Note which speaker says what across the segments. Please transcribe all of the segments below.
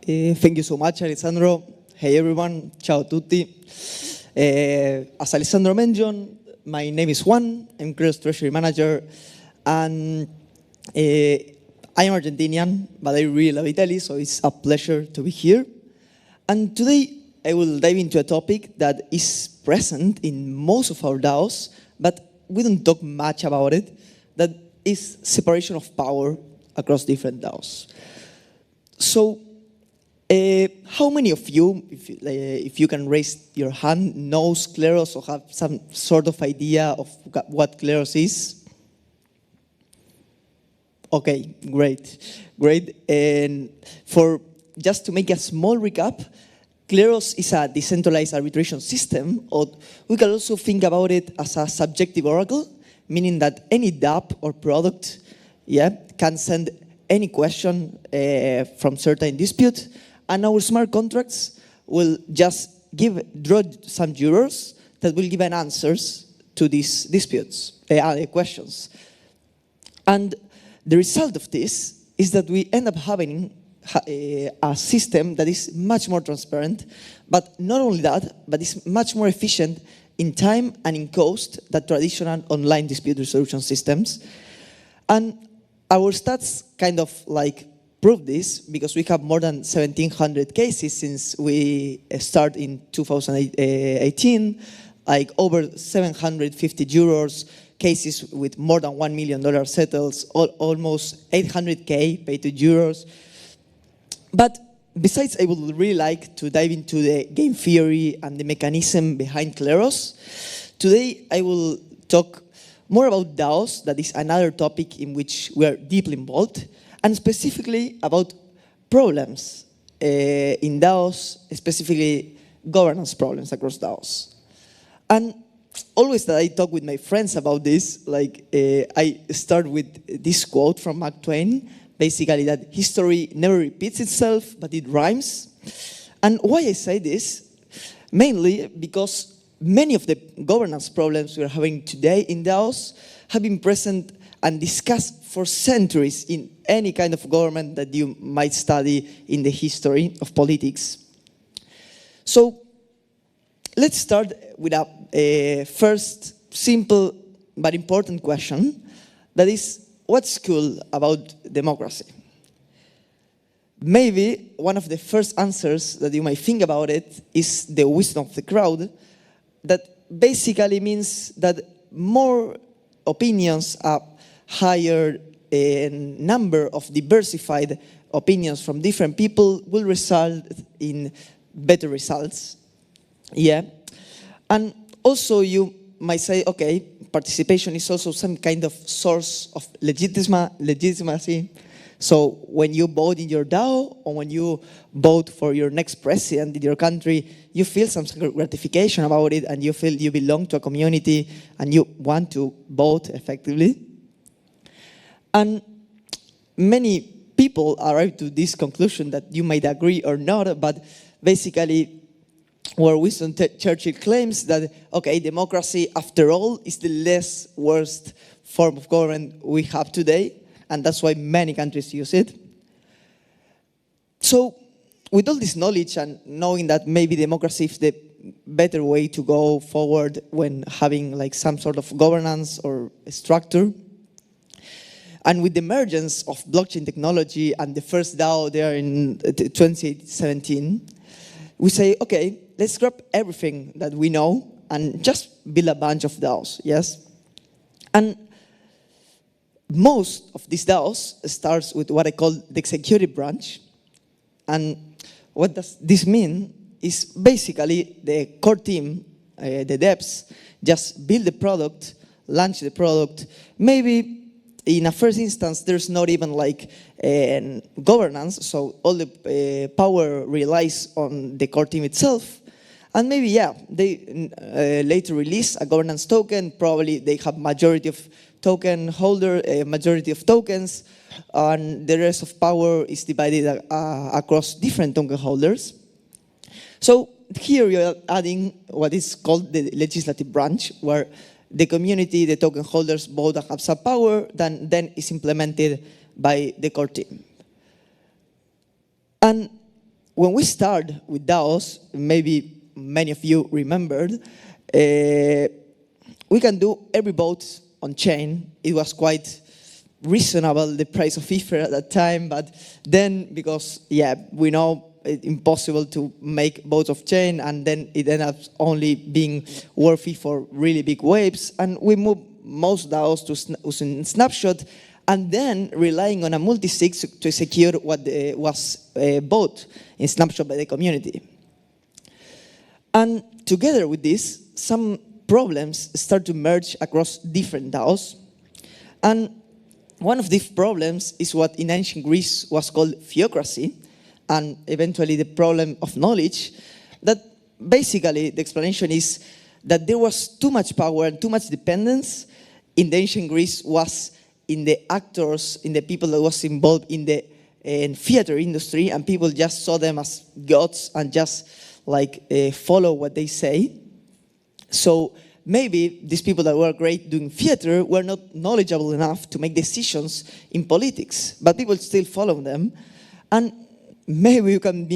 Speaker 1: Thank you so much, Alessandro. Hey, everyone. Ciao a tutti. As Alessandro mentioned, my name is Juan. I'm Kleros Treasury Manager. And I am Argentinian, but I really love Italy, so it's a pleasure to be here. And today, I will dive into a topic that is present in most of our DAOs, but we don't talk much about it. That is separation of power across different DAOs. So, how many of you, if you can raise your hand, knows Kleros or have some sort of idea of what Kleros is? Okay, great. And just to make a small recap, Kleros is a decentralized arbitration system, or we can also think about it as a subjective oracle, meaning that any DApp or product can send any question from certain dispute, and our smart contracts will just draw some jurors that will give an answers to these disputes, questions. And the result of this is that we end up having a system that is much more transparent, but not only that, but is much more efficient in time and in cost than traditional online dispute resolution systems. And our stats kind of prove this, because we have more than 1,700 cases since we started in 2018, over 750 jurors, cases with more than $1 million settles, almost 800K paid to jurors. But besides, I would really like to dive into the game theory and the mechanism behind Kleros. Today, I will talk more about DAOs, that is another topic in which we are deeply involved, and specifically about problems in DAOs, specifically governance problems across DAOs. And always that I talk with my friends about this, I start with this quote from Mark Twain, basically that history never repeats itself, but it rhymes. And why I say this? Mainly because many of the governance problems we are having today in DAOs have been present and discussed for centuries in any kind of government that you might study in the history of politics. So let's start with a first simple but important question, that is, what's cool about democracy? Maybe one of the first answers that you might think about it is the wisdom of the crowd, that basically means that more opinions, a higher number of diversified opinions from different people will result in better results. Yeah. And also you might say, okay, participation is also some kind of source of legitimacy. So when you vote in your DAO, or when you vote for your next president in your country, you feel some gratification about it, and you feel you belong to a community, and you want to vote effectively. And many people arrive to this conclusion that you might agree or not, but basically, where Winston Churchill claims that, okay, democracy, after all, is the less worst form of government we have today, and that's why many countries use it. So, with all this knowledge and knowing that maybe democracy is the better way to go forward when having some sort of governance or structure, and with the emergence of blockchain technology and the first DAO there in 2017, we say, okay, let's grab everything that we know and just build a bunch of DAOs, yes? And most of these DAOs starts with what I call the executive branch. And what does this mean is basically the core team, the devs, just build the product, launch the product. Maybe in a first instance, there's not even governance, so all the power relies on the core team itself. And maybe, they later release a governance token. Probably they have majority of token holder, majority of tokens, and the rest of power is divided across different token holders. So here you're adding what is called the legislative branch, where the community, the token holders, both have some power, then is implemented by the core team. And when we start with DAOs, maybe many of you remembered, we can do every vote on chain. It was quite reasonable, the price of Ether at that time, but then because, yeah, we know it's impossible to make votes of chain, and then it ended up only being worthy for really big waves, and we moved most DAOs to using Snapshot, and then relying on a multi-sig to secure what was bought in Snapshot by the community. And together with this, some problems start to merge across different DAOs. And one of these problems is what in ancient Greece was called theocracy, and eventually the problem of knowledge, that basically the explanation is that there was too much power and too much dependence in the ancient Greece was in the actors, in the people that was involved in the theater industry, and people just saw them as gods and just like follow what they say. So maybe these people that were great doing theater were not knowledgeable enough to make decisions in politics, but people still follow them. And maybe you can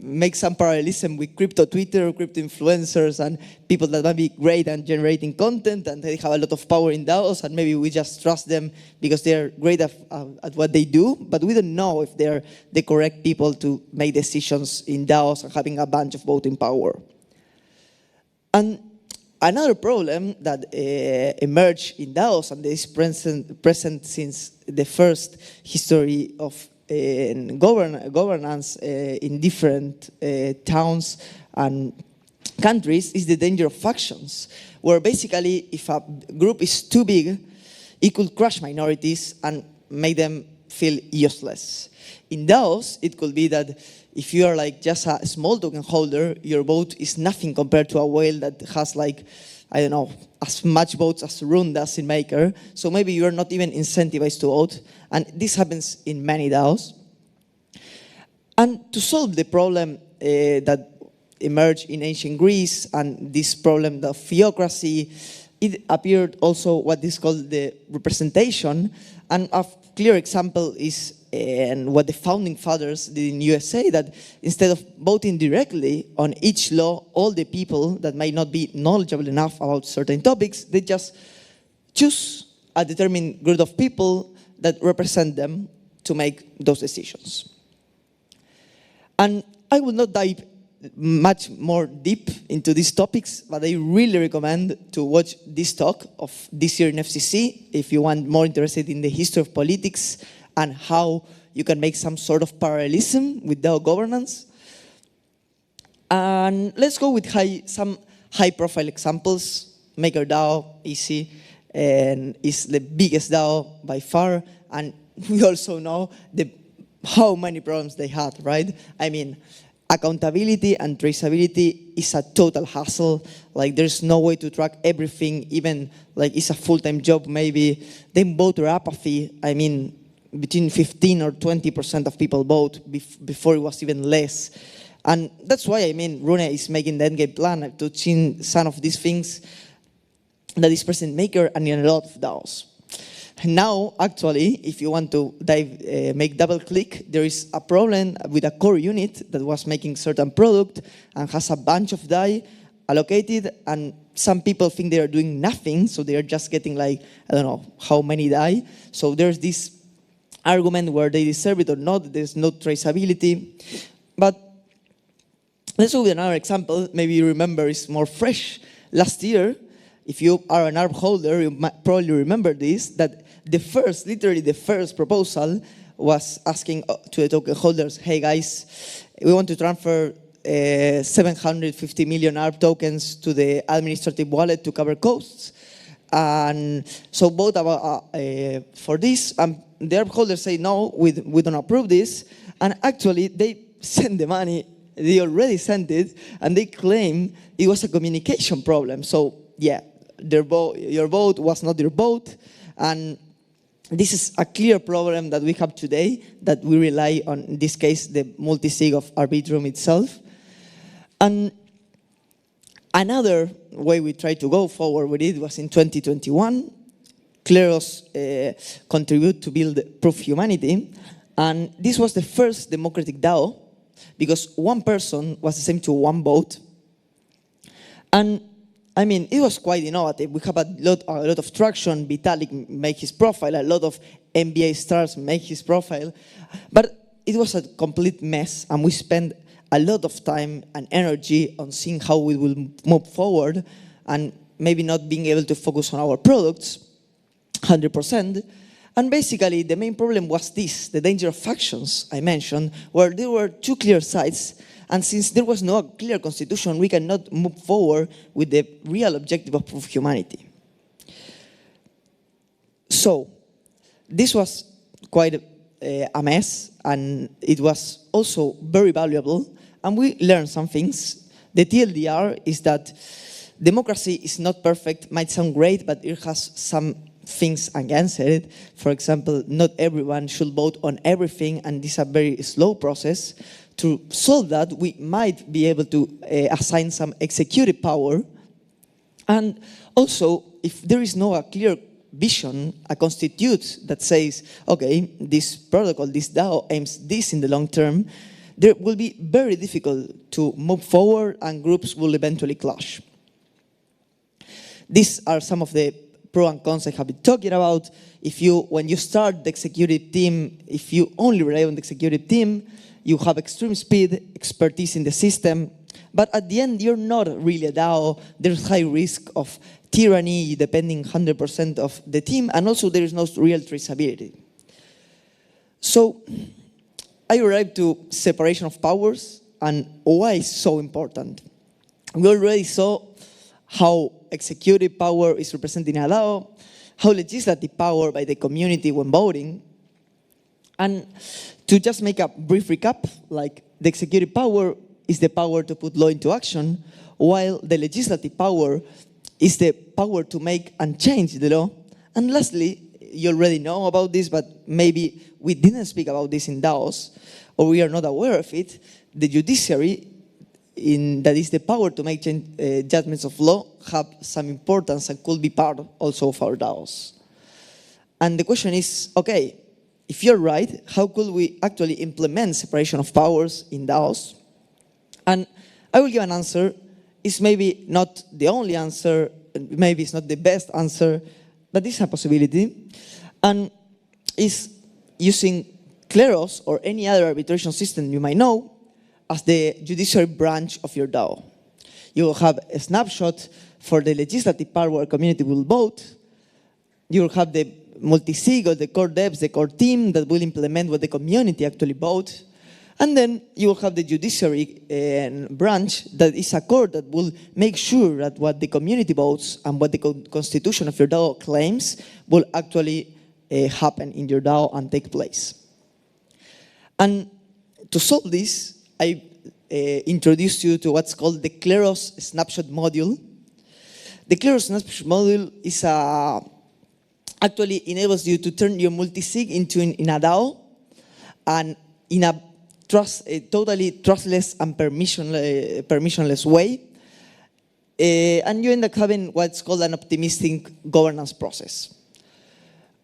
Speaker 1: make some parallelism with crypto Twitter, crypto influencers, and people that might be great at generating content, and they have a lot of power in DAOs, and maybe we just trust them because they're great at what they do, but we don't know if they're the correct people to make decisions in DAOs and having a bunch of voting power. And another problem that emerged in DAOs, and is present since the first history of governance in different towns and countries, is the danger of factions, where basically if a group is too big, it could crush minorities and make them feel useless. In DAOs, it could be that if you are like just a small token holder, your vote is nothing compared to a whale that has like, I don't know, as much votes as Rune does in Maker. So maybe you're not even incentivized to vote. And this happens in many DAOs. And to solve the problem that emerged in ancient Greece and this problem of theocracy, it appeared also what is called the representation. And a clear example is what the founding fathers did in USA, that instead of voting directly on each law, all the people that might not be knowledgeable enough about certain topics, they just choose a determined group of people that represent them to make those decisions. And I will not dive much more deep into these topics, but I really recommend to watch this talk of this year in FCC if you want more interested in the history of politics and how you can make some sort of parallelism with DAO governance. And let's go with some high-profile examples. MakerDAO, easy, and is the biggest DAO by far. And we also know how many problems they had, right? I mean, accountability and traceability is a total hassle. Like, there's no way to track everything, even like it's a full-time job maybe. Then voter apathy, I mean, between 15 or 20% of people vote before it was even less. And that's why, I mean, Rune is making the endgame plan to change some of these things that is present in Maker and in a lot of DAOs. Now, actually, if you want to make double click, there is a problem with a core unit that was making certain product and has a bunch of DAI allocated, and some people think they are doing nothing, so they are just getting like, I don't know, how many DAI. So there's this argument where they deserve it or not, there's no traceability. But let's go with another example, maybe you remember it's more fresh. Last year, if you are an ARP holder, you might probably remember this, that literally the first proposal was asking to the token holders, hey guys, we want to transfer 750 million ARP tokens to the administrative wallet to cover costs. And so vote for this, and the ARP holders say, no, we don't approve this. And actually, they sent the money, they already sent it, and they claim it was a communication problem. So yeah, your vote was not your vote. And this is a clear problem that we have today, that we rely on, in this case, the multi-sig of Arbitrum itself. And another way we tried to go forward with it was in 2021. Kleros contributed to build Proof Humanity. And this was the first democratic DAO because one person was the same to one vote. And I mean, it was quite innovative. We have a lot of traction. Vitalik made his profile. A lot of NBA stars made his profile. But it was a complete mess, and we spent a lot of time and energy on seeing how we will move forward and maybe not being able to focus on our products 100%. And basically, the main problem was this, the danger of factions I mentioned, where there were two clear sides. And since there was no clear constitution, we cannot move forward with the real objective of humanity. So, this was quite a mess, and it was also very valuable. And we learned some things. The TLDR is that democracy is not perfect, might sound great, but it has some things against it. For example, not everyone should vote on everything, and this is a very slow process. To solve that, we might be able to assign some executive power. And also, if there is no clear vision, a constitute that says, okay, this protocol, this DAO aims this in the long term, there will be very difficult to move forward, and groups will eventually clash. These are some of the pros and cons I have been talking about. When you start the executive team, if you only rely on the executive team, you have extreme speed, expertise in the system, but at the end, you're not really a DAO. There's high risk of tyranny, depending 100% of the team, and also there is no real traceability. So, I arrived to separation of powers and why it's so important. We already saw how executive power is represented in a DAO, how legislative power by the community when voting. And to just make a brief recap, like the executive power is the power to put law into action, while the legislative power is the power to make and change the law. And lastly, you already know about this, but maybe we didn't speak about this in DAOs, or we are not aware of it. The judiciary, that is the power to make judgments of law, have some importance and could be part also of our DAOs. And the question is, okay, if you're right, how could we actually implement separation of powers in DAOs? And I will give an answer. It's maybe not the only answer, maybe it's not the best answer, but it's a possibility. And it's using Kleros or any other arbitration system you might know as the judiciary branch of your DAO. You will have a snapshot for the legislative part where community will vote. You will have the multi-sig or the core devs, the core team that will implement what the community actually vote. And then you will have the judiciary branch that is a court that will make sure that what the community votes and what the constitution of your DAO claims will actually happen in your DAO and take place. And to solve this, I introduced you to what's called the Kleros snapshot module. The Kleros snapshot module is actually enables you to turn your multi-sig into in a DAO, and in a totally trustless and permissionless way. And you end up having what's called an optimistic governance process.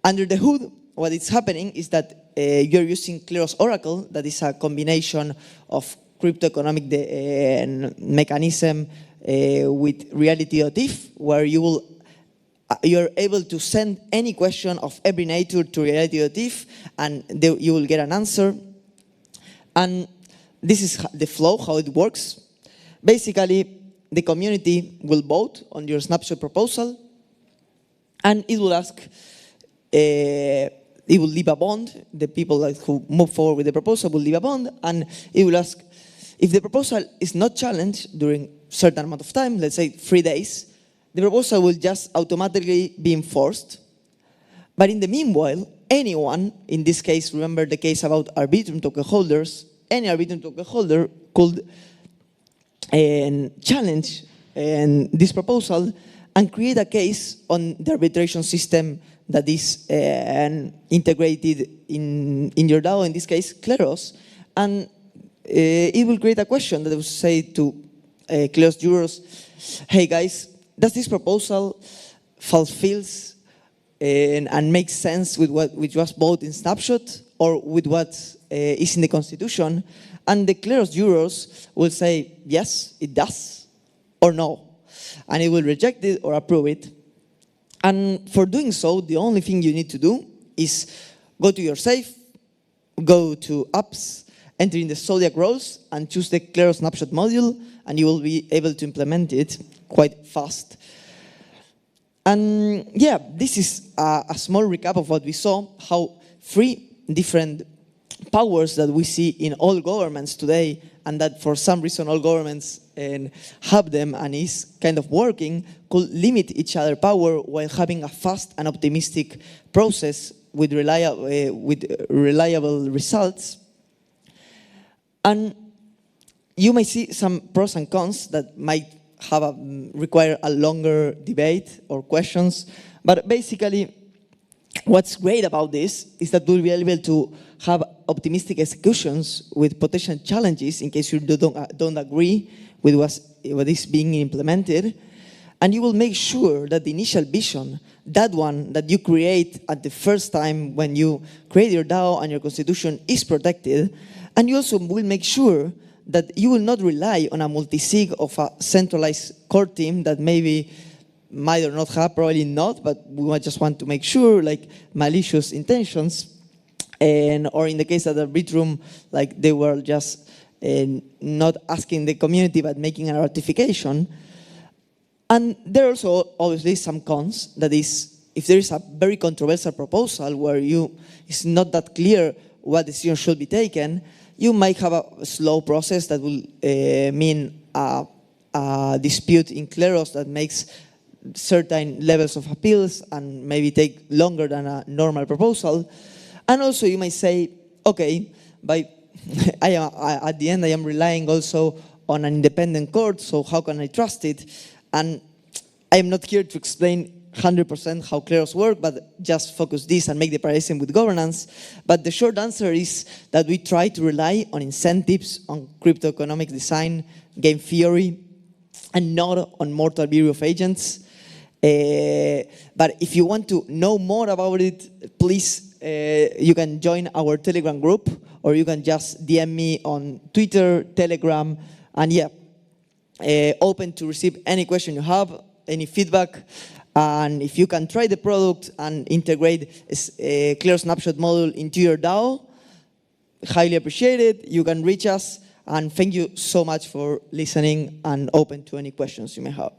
Speaker 1: Under the hood, what is happening is that you're using Kleros Oracle, that is a combination of cryptoeconomic mechanism with reality.if, where you're able to send any question of every nature to reality.if, and you will get an answer. And this is the flow, how it works. Basically, the community will vote on your snapshot proposal, and it will ask, it will leave a bond. The people who move forward with the proposal will leave a bond, and it will ask, if the proposal is not challenged during a certain amount of time, let's say 3 days, the proposal will just automatically be enforced. But in the meanwhile, anyone, in this case, remember the case about Arbitrum token holders, any Arbitrum token holder could challenge this proposal and create a case on the arbitration system that is integrated in your DAO, in this case, Kleros. And it will create a question that will say to Kleros jurors, hey guys, does this proposal fulfills and makes sense with what which was both in snapshot or with what is in the constitution? And the Kleros jurors will say, yes, it does, or no. And it will reject it or approve it. And for doing so, the only thing you need to do is go to your safe, go to apps, enter in the Zodiac roles, and choose the Kleros snapshot module, and you will be able to implement it quite fast. And yeah, this is a small recap of what we saw, how 3 different powers that we see in all governments today, and that for some reason all governments have them and is kind of working, could limit each other power while having a fast and optimistic process with reliable results. And you may see some pros and cons that might require a longer debate or questions, but basically what's great about this is that we'll be able to have optimistic executions with potential challenges in case you don't agree with what is being implemented. And you will make sure that the initial vision, that one that you create at the first time when you create your DAO and your constitution, is protected. And you also will make sure that you will not rely on a multi-sig of a centralized core team that maybe might or not have, probably not, but we just want to make sure, like malicious intentions. Or in the case of the Arbitrum, like they were just not asking the community but making a ratification. And there are also obviously some cons. That is, if there is a very controversial proposal where it's not that clear what decision should be taken, you might have a slow process that will mean a dispute in Kleros that makes certain levels of appeals and maybe take longer than a normal proposal. And also you might say, okay, at the end I am relying also on an independent court, so how can I trust it? And I am not here to explain 100% how Kleros work, but just focus this and make the parallelism with governance. But the short answer is that we try to rely on incentives, on crypto economic design, game theory, and not on mortal bureau of agents. But if you want to know more about it, please, you can join our Telegram group, or you can just DM me on Twitter, Telegram, and yeah, open to receive any question you have, any feedback. And if you can try the product and integrate a Kleros snapshot module into your DAO, highly appreciate it. You can reach us, and thank you so much for listening and open to any questions you may have.